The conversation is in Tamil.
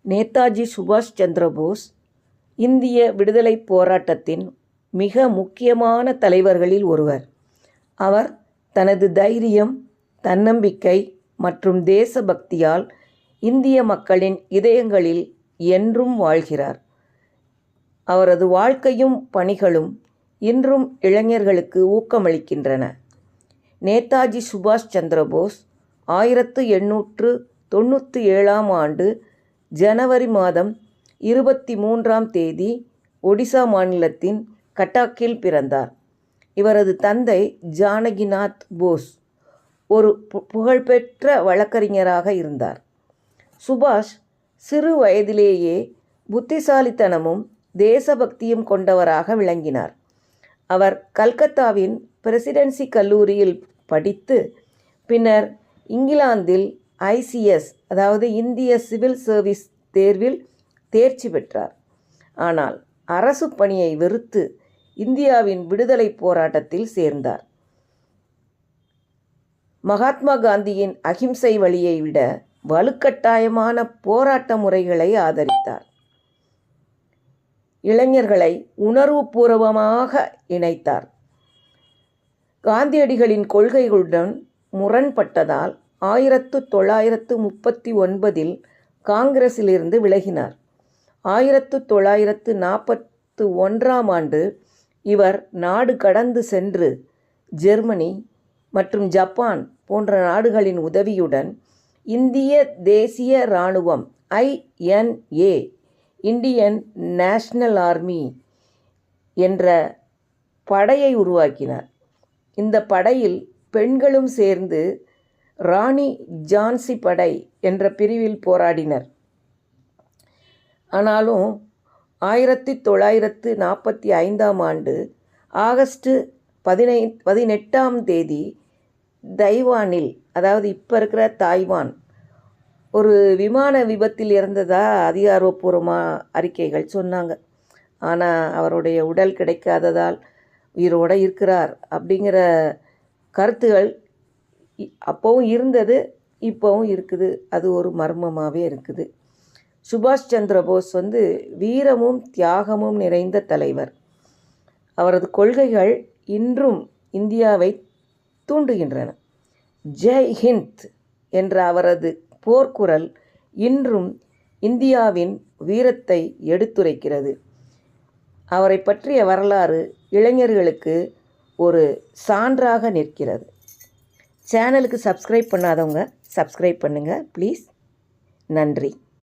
நேதாஜி சுபாஷ் சந்திர போஸ் இந்திய விடுதலைப் போராட்டத்தின் மிக முக்கியமான தலைவர்களில் ஒருவர். அவர் தனது தைரியம், தன்னம்பிக்கை மற்றும் தேசபக்தியால் இந்திய மக்களின் இதயங்களில் என்றும் வாழ்கிறார். அவரது வாழ்க்கையும் பணிகளும் இன்றும் இளைஞர்களுக்கு ஊக்கமளிக்கின்றன. நேதாஜி சுபாஷ் சந்திர போஸ் 1897ஆம் ஆண்டு ஜனவரி மாதம் 23ஆம் தேதி ஒடிசா மாநிலத்தின் கட்டாக்கில் பிறந்தார். இவரது தந்தை ஜானகிநாத் போஸ் ஒரு புகழ்பெற்ற வழக்கறிஞராக இருந்தார். சுபாஷ் சிறு வயதிலேயே புத்திசாலித்தனமும் தேசபக்தியும் கொண்டவராக விளங்கினார். அவர் கல்கத்தாவின் பிரசிடென்சி கல்லூரியில் படித்து பின்னர் இங்கிலாந்தில் ICS அதாவது இந்திய சிவில் சர்வீஸ் தேர்வில் தேர்ச்சி பெற்றார். ஆனால் அரசு பணியை வெறுத்து இந்தியாவின் விடுதலை போராட்டத்தில் சேர்ந்தார். மகாத்மா காந்தியின் அகிம்சை வழியை விட வலுக்கட்டாயமான போராட்ட முறைகளை ஆதரித்தார். இளைஞர்களை உணர்வுபூர்வமாக இணைத்தார். காந்தியடிகளின் கொள்கைகளுடன் முரண்பட்டதால் 1939இல் காங்கிரஸிலிருந்து விலகினார். 1941ஆம் ஆண்டு இவர் நாடு கடந்து சென்று ஜெர்மனி மற்றும் ஜப்பான் போன்ற நாடுகளின் உதவியுடன் இந்திய தேசிய இராணுவம் INA இந்தியன் நேஷனல் ஆர்மி என்ற படையை உருவாக்கினார். இந்த படையில் பெண்களும் சேர்ந்து ராணி ஜான்சி படை என்ற பிரிவில் போராடினர். ஆனாலும் 1945ஆம் ஆண்டு ஆகஸ்ட் 18ஆம் தேதி தைவானில், அதாவது இப்போ இருக்கிற தாய்வான், ஒரு விமான விபத்தில் இறந்ததாக அதிகாரப்பூர்வமாக அறிக்கைகள் சொன்னாங்க. ஆனால் அவருடைய உடல் கிடைக்காததால் உயிரோடு இருக்கிறார் அப்படிங்கிற கருத்துகள் அப்போவும் இருந்தது, இப்போவும் இருக்குது. அது ஒரு மர்மமாகவே இருக்குது. சுபாஷ் சந்திர போஸ் வீரமும் தியாகமும் நிறைந்த தலைவர். அவரது கொள்கைகள் இன்றும் இந்தியாவை தூண்டுகின்றன. ஜெய் ஹிந்த் என்ற அவரது போர்க்குரல் இன்றும் இந்தியாவின் வீரத்தை எடுத்துரைக்கிறது. அவரை பற்றிய வரலாறு இளைஞர்களுக்கு ஒரு சான்றாக நிற்கிறது. சேனலுக்கு சப்ஸ்கிரைப் பண்ணாதவங்க சப்ஸ்கிரைப் பண்ணுங்கள் ப்ளீஸ். நன்றி.